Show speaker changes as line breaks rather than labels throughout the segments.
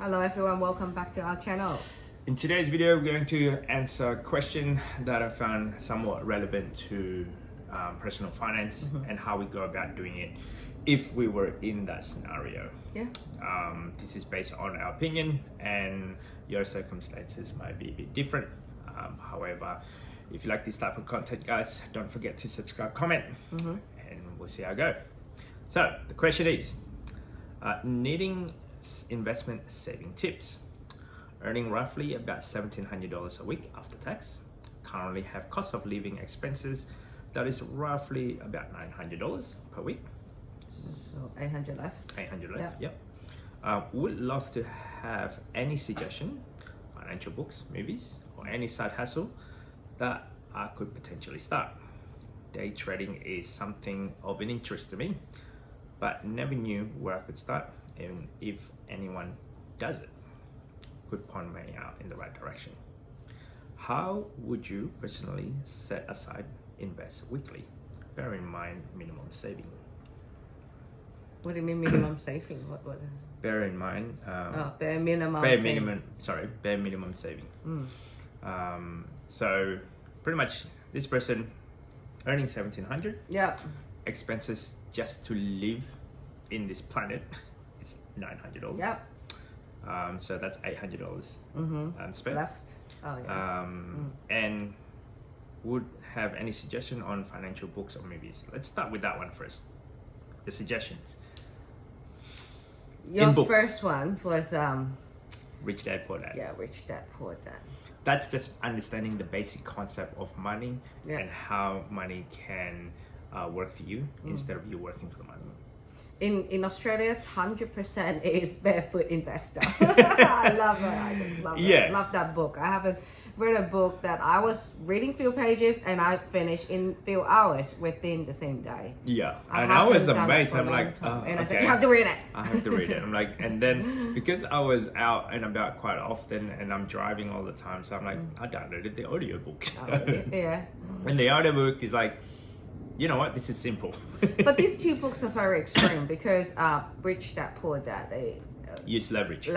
Hello everyone, welcome back to our channel.
In today's video, we're going to answer a question that I found somewhat relevant to personal finance and how we go about doing it if we were in that scenario.
Yeah.
This is based on our opinion and your circumstances might be a bit different. However, if you like this type of content, guys, don't forget to subscribe, comment, and we'll see how I go. So the question is, needing investment saving tips. Earning roughly about $1,700 a week after tax. Currently have cost of living expenses that is roughly about $900 per week.
So 800 left.
800 left, yep. Would love to have any suggestion, financial books, movies, or any side hustle that I could potentially start. Day trading is something of an interest to me, but never knew where I could start and if anyone does it could point me out in the right direction. How would you personally set aside invest weekly? Bear in mind minimum saving.
What do you mean minimum saving? What?
Bear in mind
bare minimum
saving. So pretty much this person earning 1,700.
Yeah.
Expenses just to live in this planet is $900.
Yeah.
So that's $800 spent.
Left. Oh yeah.
And would have any suggestion on financial books or movies? Let's start with that one first. The suggestions.
Your first one was
Rich Dad Poor Dad.
Yeah, Rich Dad Poor Dad.
That's just understanding the basic concept of money and how money can work for you instead of you working for the money.
In Australia, 100% is barefoot investor. I love it. I just love it. Love that book. I haven't read a book that I was reading few pages and I finished in few hours within the same day.
Yeah, and I was amazed. I'm like,
and I said, you have to read it.
I have to read it. I'm like, and then because I was out and about quite often and I'm driving all the time, so I'm like, I downloaded the audiobook.
Yeah.
And the audiobook is like, you know what, this is simple.
But these two books are very extreme because Rich Dad Poor Dad, they
use leverage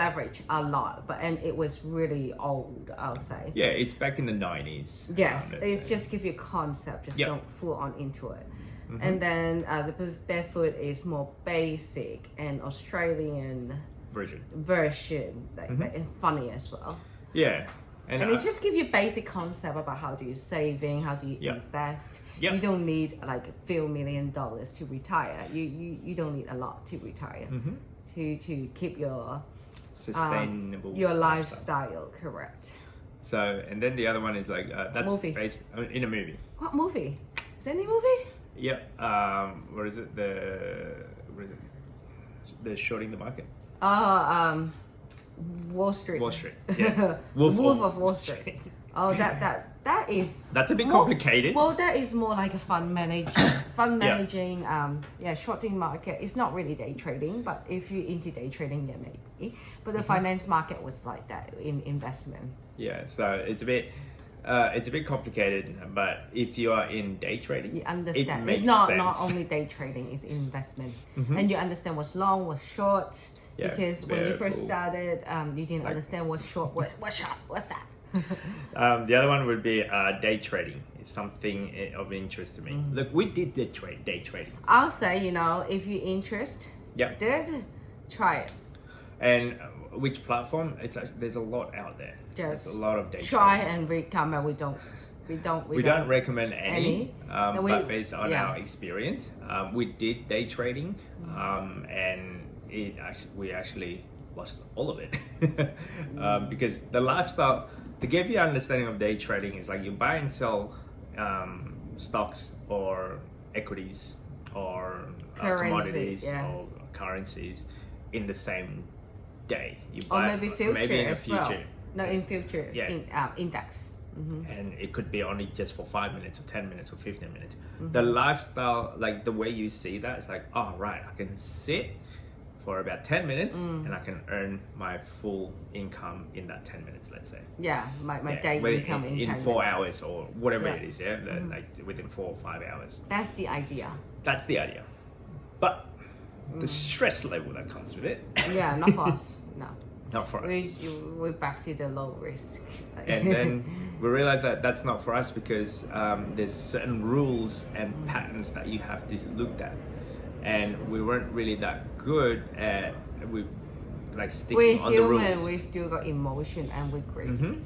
a lot, and it was really old, I'll say.
Yeah, it's back in the 90s.
Yes, it's just give you a concept, just don't full on into it. And then the barefoot is more basic and Australian version, and funny as well.
Yeah.
And it just gives you basic concept about how do you saving, how do you invest. You don't need like a few $1 million to retire. You don't need a lot to retire to keep your
sustainable
your lifestyle correct.
So and then the other one is like that's
movie.
Based in a movie.
What movie? Is there any movie?
Yep. What is it? The shorting the market.
Wall Street.
Wall Street. Yeah.
Wolf of Wall Street. Oh, that is.
That's a bit complicated.
Well, that is more like a fund managing. Shorting market. It's not really day trading, but if you're into day trading, yeah, maybe. But the finance market was like that in investment. Yeah,
so it's a bit complicated, but if you are in day trading,
you understand.
It's
not only day trading; it's investment, and you understand what's long, what's short. Yeah, because when you first started, you didn't understand what's short, what's short, what's that?
The other one would be day trading. It's something of interest to me. Look, we did day trading.
I'll say, if you're interested, try it.
And which platform? There's a lot out there.
Just
there's a lot of day
try
trading.
and read comment. We don't
recommend any. But based on our experience, we did day trading, and we actually lost all of it because the lifestyle, to give you an understanding of day trading, is like you buy and sell stocks or equities or commodities or currencies in the same day. You buy,
or maybe future
in
as well. No, in future, in index.
And it could be only just for 5 minutes or 10 minutes or 15 minutes. The lifestyle, like the way you see that, it's like, oh right, I can sit for about 10 minutes and I can earn my full income in that 10 minutes, let's say.
Yeah, my day income in 10 minutes.
4 hours or whatever it is, like within 4 or 5 hours.
That's the idea.
That's the idea. But the stress level that comes with it.
Yeah, not for us, no.
Not for us.
We're back to the low risk.
And then we realized that that's not for us because there's certain rules and patterns that you have to look at, and we weren't really that good at sticking
we're
on
human,
the rules.
we still got emotion and we're greed.
Mm-hmm.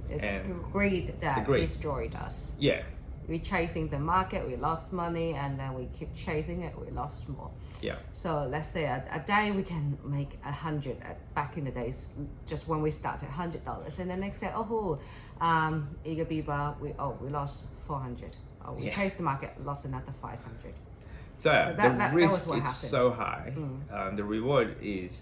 It's
And
greed that destroyed us.
Yeah.
We're chasing the market, we lost money, and then we keep chasing it, we lost more.
Yeah.
So let's say a day we can make 100. Back in the days, just when we started, $100, and the next day, Eager Beaver, we lost 400. We chased the market, lost another 500.
So the risk
was what
is
happened.
so high. The reward is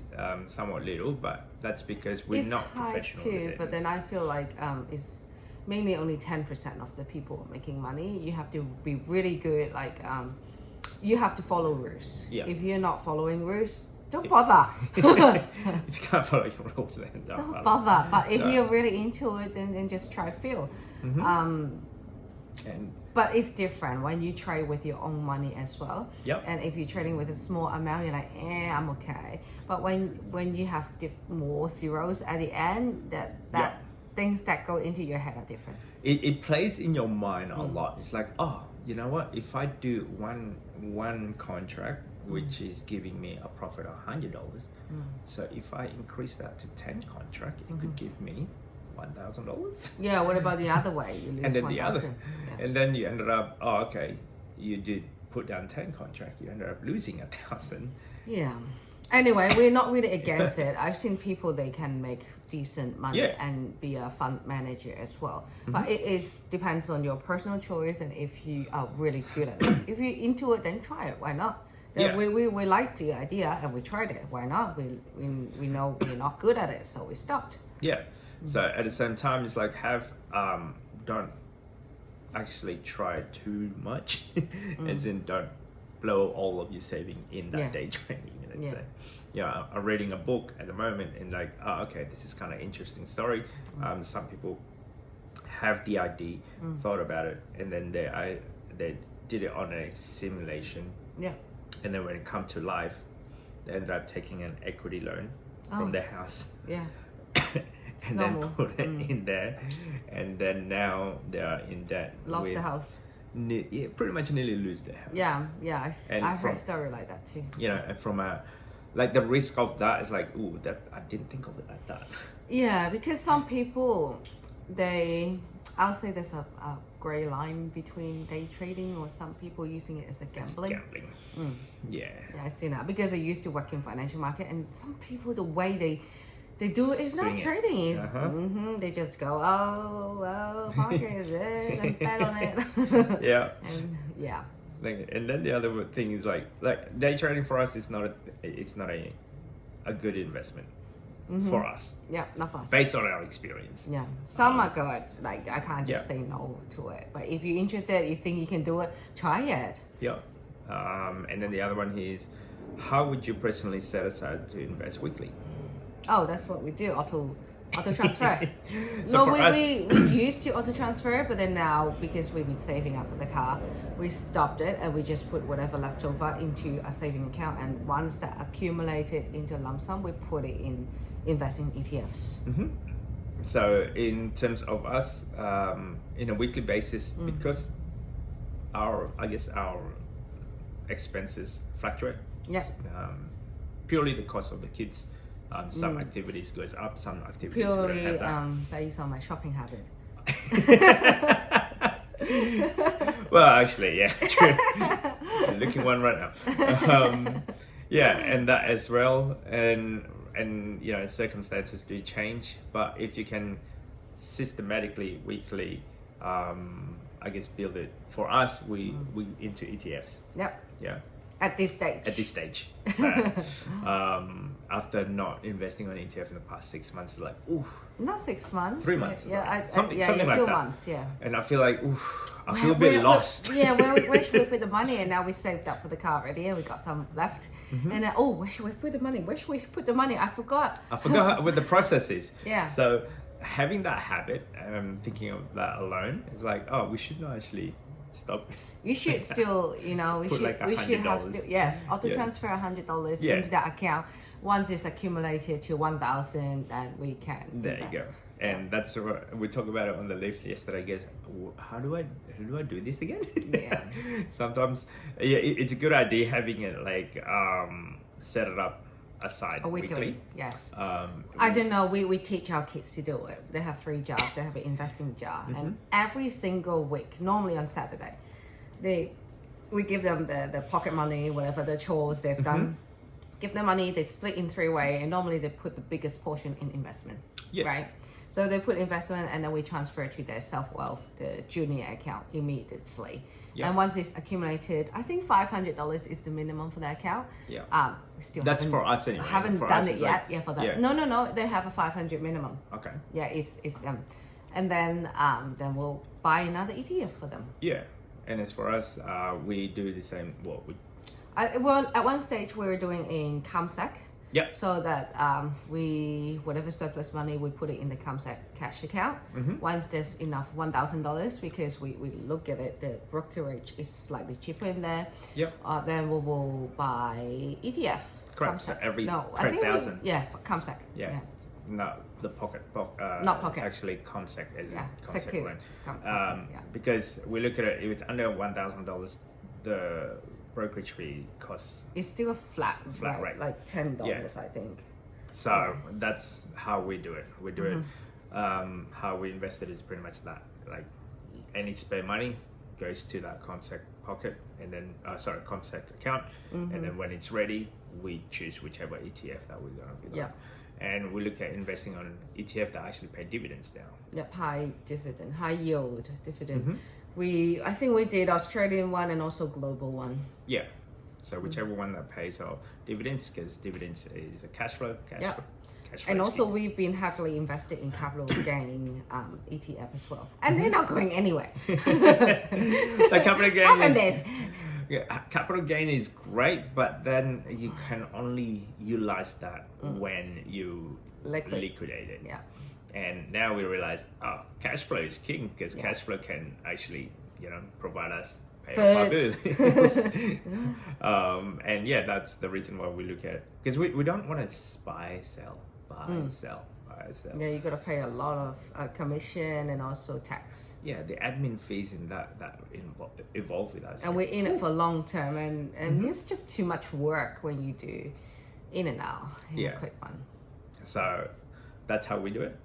somewhat little, but that's because we're not professional.
It's high too, but then I feel like it's mainly only 10% of the people making money. You have to be really good, you have to follow rules.
Yeah.
If you're not following rules, don't bother.
If you can't follow your rules, then
don't bother. But if you're really into it, then just try feel. But it's different when you trade with your own money as well.
Yep.
And if you're trading with a small amount, you're like, I'm okay. But when you have more zeros at the end, that things that go into your head are different.
It plays in your mind a lot. It's like, you know what? If I do one contract, which is giving me a profit of $100, so if I increase that to 10 contract, it could give me $1,000.
Yeah. What about the other way? You lose
and then
1,000.
And then you ended up, you did put down 10 contract, you ended up losing 1,000.
Yeah. Anyway, we're not really against it. I've seen people, they can make decent money and be a fund manager as well. But it depends on your personal choice and if you are really good at it. If you're into it, then try it. Why not? Then we liked the idea and we tried it. Why not? We know we're not good at it, so we stopped.
Yeah. So at the same time, it's like don't actually try too much, as in don't blow all of your saving in that day trading. Let's say. Yeah, I'm reading a book at the moment and this is kind of interesting story. Some people have the idea, thought about it, and then they did it on a simulation. Yeah. And then when it comes to life, they ended up taking an equity loan from their house. Yeah. And then put it in there, and then now they are in debt.
Lost the house.
Pretty much nearly lose the house.
Yeah. I heard a story like that too.
And from the risk of that is that I didn't think of it like that.
Yeah, because some people, I'll say there's a gray line between day trading, or some people using it as a gambling. Yeah, I've seen that because I used to work in financial market, and some people, the way they do it is not trading. They just go, market is this, and bet on it. Yeah. And
then the other thing is like day trading for us is not a good investment for us.
Yeah, not for us.
Based on our experience.
Yeah, some are good. I can't just say no to it. But if you're interested, you think you can do it, try it.
Yeah. And then the other one is, how would you personally set aside to invest weekly?
Oh, that's what we do. Auto transfer. So we used to auto transfer, but then now, because we've been saving up for the car, we stopped it and we just put whatever left over into a saving account, and once that accumulated into a lump sum, we put it in investing ETFs.
So in terms of us, in a weekly basis, because our expenses fluctuate. Yeah. Purely the cost of the kids. Some activities goes up, some activities
purely based on my shopping habit.
Well, actually, yeah, true. I'm looking one right now. And that as well, and circumstances do change. But if you can systematically, weekly, build it. For us, we into ETFs. Yep. Yeah.
At this stage.
After not investing on ETF in the past 6 months, it's like, ooh.
Not 6 months.
3 months.
Something like
that.
A few months, yeah.
And I feel like, ooh, I feel a bit lost.
Where should we put the money? And now we saved up for the car already, and we got some left. And then, where should we put the money? I forgot
what the process is.
Yeah.
So having that habit, thinking of that alone, is like, we should not actually stop.
You should still, we should have still, auto transfer $100 into that account. once it's accumulated to 1,000, then we can
There
invest.
you go. And that's what we talked about it on the lift yesterday. I guess, how do I do this again?
Yeah.
Sometimes, yeah, it's a good idea having it like set it up aside
Weekly. Yes.
I
don't know. We teach our kids to do it. They have 3 jars. They have an investing jar, and every single week, normally on Saturday, we give them the pocket money, whatever the chores they've done. Give them money. They split in 3 ways, and normally they put the biggest portion in investment.
Yes.
Right. So they put investment, and then we transfer to their self-wealth, the junior account, immediately.
Yep.
And once it's accumulated, I think $500 is the minimum for the account.
Yeah.
We still
that's for us anyway.
haven't
for
done
us,
it yet.
like,
Yeah, for that.
Yeah.
No. They have a 500 minimum.
Okay.
Yeah, it's them, and then we'll buy another ETF for them.
Yeah. And as for us, we do the same.
Well, at one stage we were doing in ComSec.
Yep.
So that whatever surplus money, we put it in the ComSec cash account. Once there's enough $1,000, because we look at it, the brokerage is slightly cheaper in there.
Yep.
Then we will buy ETF.
Correct. So every
for ComSec.
Yeah. No, the pocket.
Not pocket.
It's actually ComSec as
Yeah.
a ComSec
Secure.
loan. Because we look at it, if it's under $1,000, the brokerage fee costs.
It's still a flat rate, like $10, I think.
So that's how we do it. We do it. How we invest it is pretty much that. Like any spare money goes to that ComSec pocket, and then ComSec account, and then when it's ready, we choose whichever ETF that we're gonna be.
Yeah.
And we look at investing on ETF that actually pay dividends now.
Yep, high yield dividend. I think we did Australian one and also global one.
Yeah. So whichever one that pays our dividends, because dividends is a cash flow. Cash flow
and also we've been heavily invested in capital gain ETF as well. And they're not going anywhere.
The capital gain capital gain is great, but then you can only utilize that when you liquidate it.
Yeah.
And now we realize, cash flow is king, because cash flow can actually, provide us pay off our bills. And yeah, that's the reason why we look at, because we don't want to buy, sell. Yeah,
you got to pay a lot of commission and also tax.
Yeah, the admin fees in that evolve with us.
And we're in it for long term, and it's just too much work when you do in and out in a quick one.
So that's how we do it.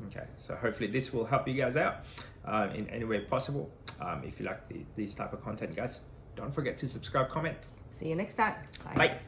Okay, so hopefully this will help you guys out in any way possible. If you like this type of content, guys, don't forget to subscribe, comment.
See you next time.
Bye.